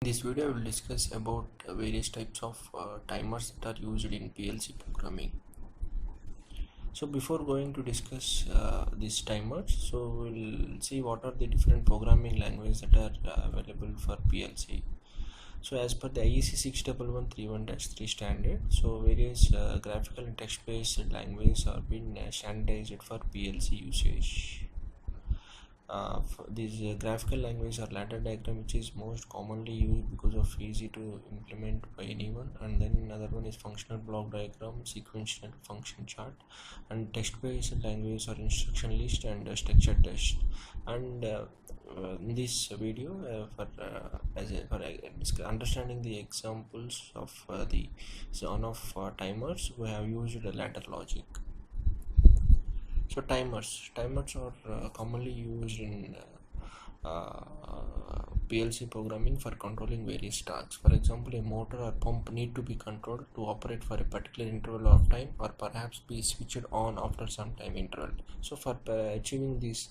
In this video, I will discuss about various types of timers that are used in PLC programming. So before going to discuss these timers, so we'll see what are the different programming languages that are available for PLC. So as per the IEC 61131-3 standard, so various graphical and text-based languages have been standardized for PLC usage. These graphical language or ladder diagram, which is most commonly used because of easy to implement by anyone, and then another one is functional block diagram, sequential function chart, and text-based language or instruction list and structure test. And in this video, for understanding the examples of the zone of timers, we have used a ladder logic. So timers are commonly used in PLC programming for controlling various tasks. For example, a motor or pump need to be controlled to operate for a particular interval of time, or perhaps be switched on after some time interval. So for achieving these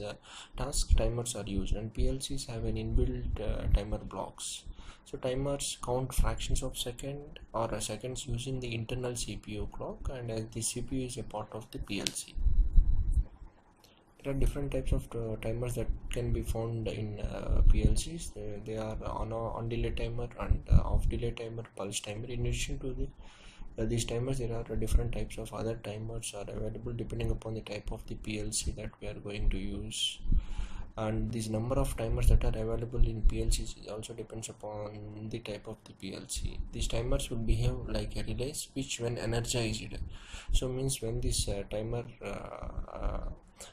tasks, timers are used, and PLCs have an inbuilt timer blocks. So timers count fractions of second or seconds using the internal CPU clock, and as the CPU is a part of the PLC. There are different types of timers that can be found in PLCs. They are on delay timer and off delay timer, pulse timer. In addition to these timers, there are different types of other timers are available depending upon the type of the PLC that we are going to use. And this number of timers that are available in PLCs also depends upon the type of the PLC. These timers will behave like a relay switch when energized. So means when this timer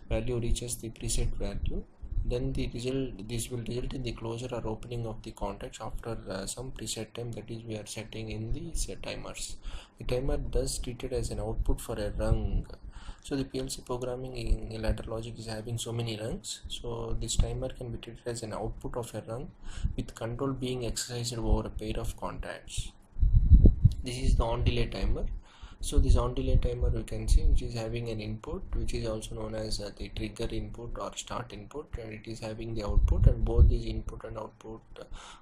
value reaches the preset value, then this will result in the closure or opening of the contacts after some preset time, that is we are setting in these timers. The timer thus treated as an output for a rung. So the PLC programming in ladder logic is having so many rungs, so this timer can be treated as an output of a rung with control being exercised over a pair of contacts. This is the on delay timer. So this on delay timer we can see, which is having an input which is also known as the trigger input or start input, and it is having the output, and both these input and output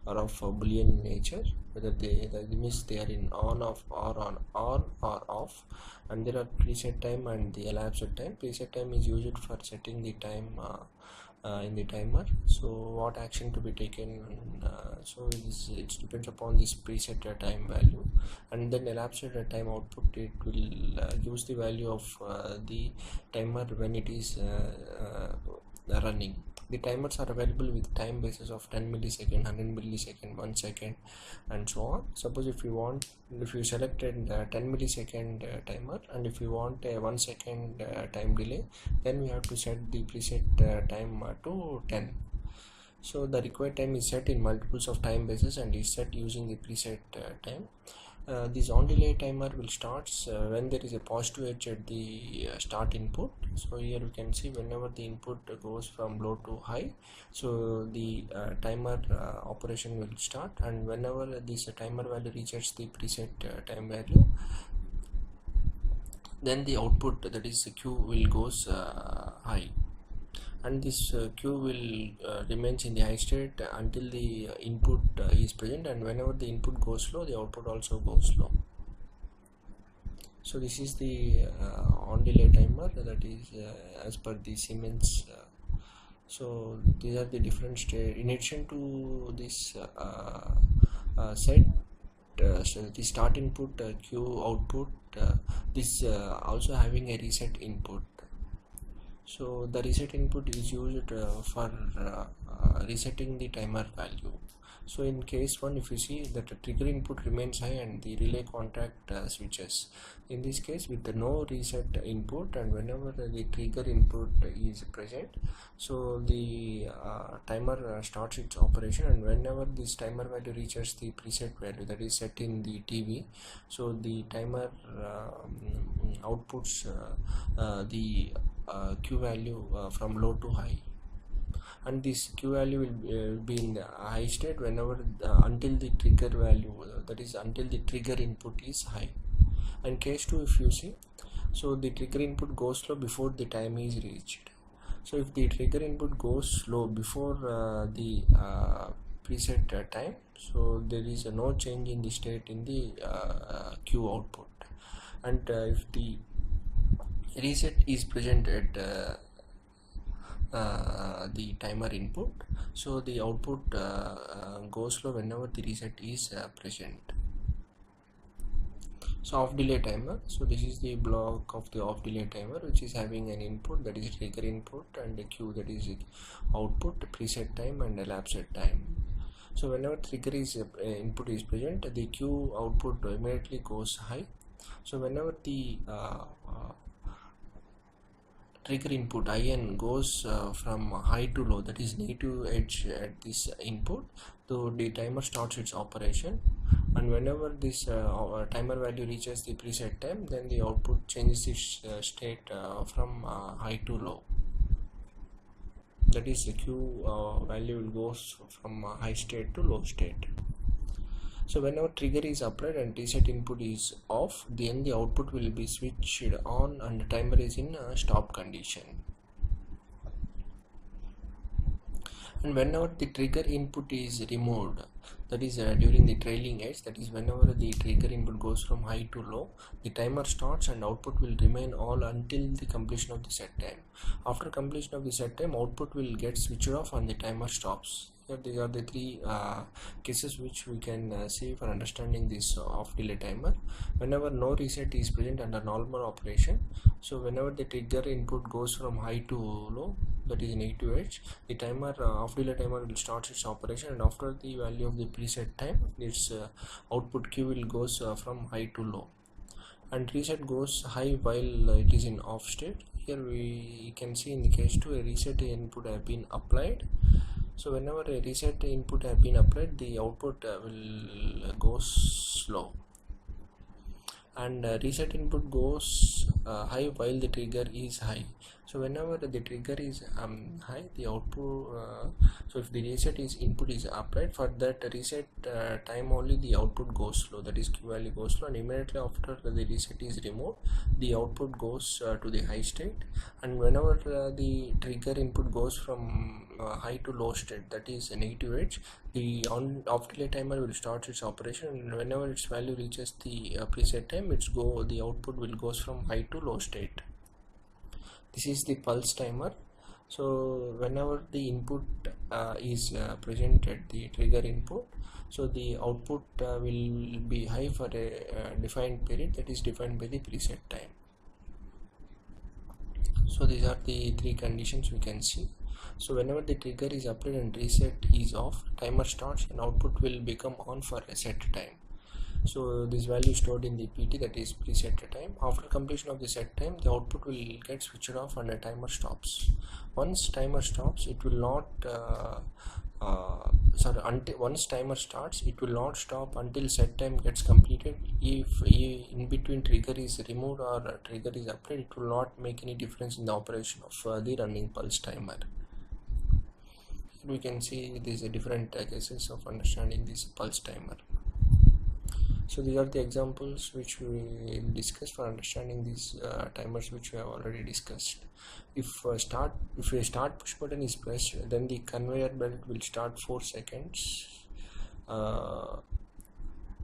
are of Boolean nature, whether that means they are in on off or on or off. And there are preset time and the elapsed time. Preset time is used for setting the time in the timer, so what action to be taken, so it depends upon this preset time value. And then elapsed time output, it will use the value of the timer when it is running. The timers are available with time basis of 10 millisecond, 100 millisecond, 1 second, and so on. Suppose if you selected 10 millisecond timer, and if you want a 1 second time delay, then we have to set the preset time to 10. So the required time is set in multiples of time basis and is set using the preset time. This on delay timer will start when there is a positive edge at the start input. So here we can see whenever the input goes from low to high, so the timer operation will start, and whenever this timer value reaches the preset time value, then the output, that is Q, will goes high, and this Q will remains in the high state until the input is present, and whenever the input goes low, the output also goes low. So this is the on delay timer, that is as per the Siemens. So these are the different state. In addition to this set, so the start input, Q output, this also having a reset input. So the reset input is used for resetting the timer value. So in case 1, if you see that the trigger input remains high and the relay contact switches. In this case, with the no reset input, and whenever the trigger input is present, so the timer starts its operation, and whenever this timer value reaches the preset value that is set in the TV, so the timer outputs the Q value from low to high, and this Q value will be in the high state whenever until the trigger value, that is until the trigger input is high. And case 2, if you see, so the trigger input goes slow before the time is reached. So if the trigger input goes slow before the preset time, so there is no change in the state in the Q output. And if the reset is present at the timer input, so the output goes slow whenever the reset is present. So off delay timer, so this is the block of the off delay timer, which is having an input, that is trigger input, and a Q, that is output, preset time, and elapsed time. So whenever trigger is input is present, the Q output immediately goes high. So whenever the trigger input IN goes from high to low, that is negative edge at this input, so the timer starts its operation. And whenever this timer value reaches the preset time, then the output changes its state from high to low. That is, the Q value goes from high state to low state. So whenever trigger is applied and reset input is off, then the output will be switched on and the timer is in stop condition. And whenever the trigger input is removed, that is during the trailing edge, that is whenever the trigger input goes from high to low, the timer starts and output will remain on until the completion of the set time. After completion of the set time, output will get switched off and the timer stops. Here these are the three cases which we can see for understanding this off delay timer. Whenever no reset is present under normal operation, so whenever the trigger input goes from high to low, that is negative edge, the timer off delay timer will start its operation, and after the value of the preset time, its output Q will goes from high to low, and reset goes high while it is in off state. Here we can see in the case 2 a reset input have been applied. So whenever a reset input have been applied, the output will go slow, and reset input goes high while the trigger is high. So whenever the trigger is high, the output so if the reset is input is applied, for that reset time only the output goes slow, that is Q value goes slow, and immediately after the reset is removed, the output goes to the high state. And whenever the trigger input goes from high to low state, that is a negative edge, the off delay timer will start its operation, and whenever its value reaches the preset time, the output will goes from high to low state. This is the pulse timer. So whenever the input is present at the trigger input, so the output will be high for a defined period, that is defined by the preset time. So these are the three conditions we can see. So whenever the trigger is applied and reset is off, timer starts and output will become on for a set time. So this value stored in the PT, that is preset time. After completion of the set time, the output will get switched off and the timer stops. Once timer stops, it will not once timer starts, it will not stop until set time gets completed. If in between trigger is removed or trigger is applied, it will not make any difference in the operation of the running pulse timer. We can see these different cases of understanding this pulse timer. So these are the examples which we discussed for understanding these timers which we have already discussed. If a start push button is pressed, then the conveyor belt will start 4 seconds.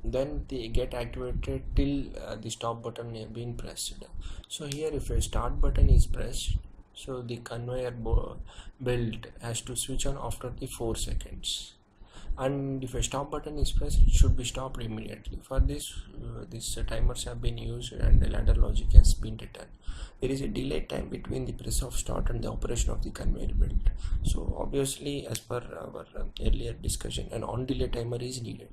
Then they get activated till the stop button has been pressed. So here if a start button is pressed, so the conveyor belt has to switch on after the 4 seconds. And if a stop button is pressed, it should be stopped immediately. For this, these timers have been used and the ladder logic has been written. There is a delay time between the press of start and the operation of the conveyor belt. So obviously, as per our earlier discussion, an on delay timer is needed.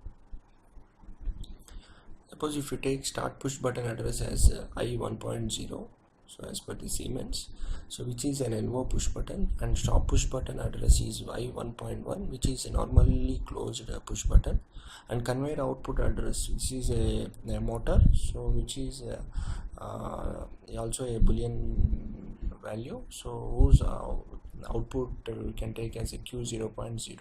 Suppose if you take start push button address as I1.0, so as per the Siemens, so which is an NO push button, and stop push button address is Y1.1, which is a normally closed push button, and conveyor output address, which is a motor, so which is also a boolean value, so whose output we can take as a Q0.0.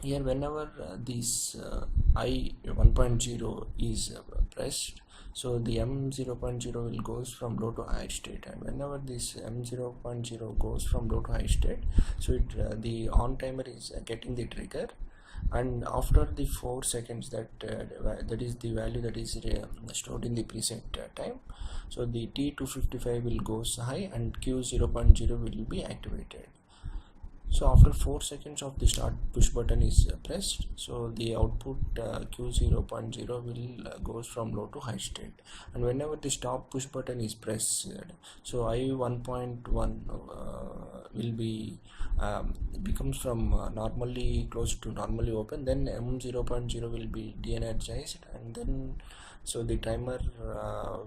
Here whenever this I 1.0 is pressed, so the M0.0 will goes from low to high state, and whenever this M0.0 goes from low to high state, so the on timer is getting the trigger, and after the 4 seconds that is the value that is stored in the preset time, so the T255 will goes high and Q0.0 will be activated. So after 4 seconds of the start push button is pressed, so the output Q0.0 will goes from low to high state, and whenever the stop push button is pressed, so I1.1 will be becomes from normally closed to normally open, then M0.0 will be de-energized, and then so the timer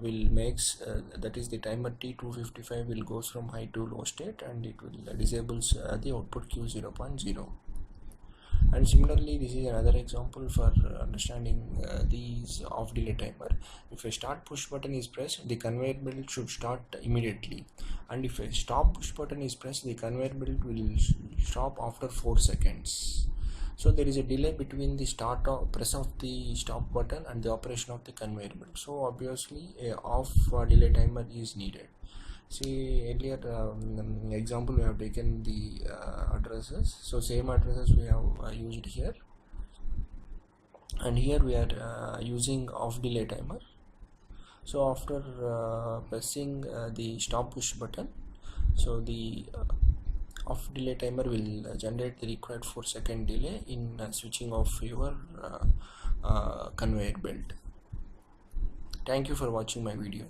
will makes that is the timer T255 will goes from high to low state, and it will disables the output Q0.0. And similarly, this is another example for understanding these off delay timer. If a start push button is pressed, the conveyor belt should start immediately, and if a stop push button is pressed, the conveyor belt will stop after 4 seconds. So there is a delay between the press of the stop button and the operation of the conveyor belt. So obviously a off delay timer is needed. See, earlier example we have taken the addresses, so same addresses we have used here, and here we are using off delay timer. So after pressing the stop push button, so the off delay timer will generate the required 4-second delay in switching off your conveyor belt. Thank you for watching my video.